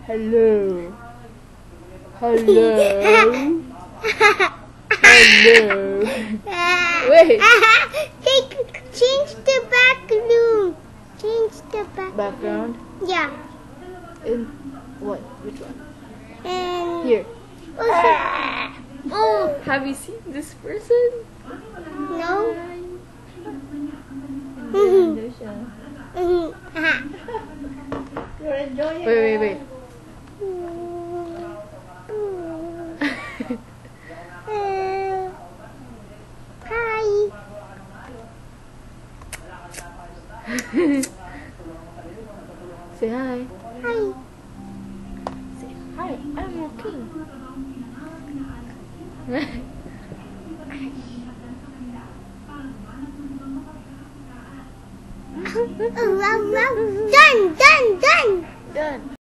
Hello. Hello. Hello. Wait. Change the background. Change the Background? Yeah. In what? Which one? And Here. oh Have you seen this person? no. You're enjoying Wait. Hi. Say hi. Hi. Say hi. I'm okay. Done. Done.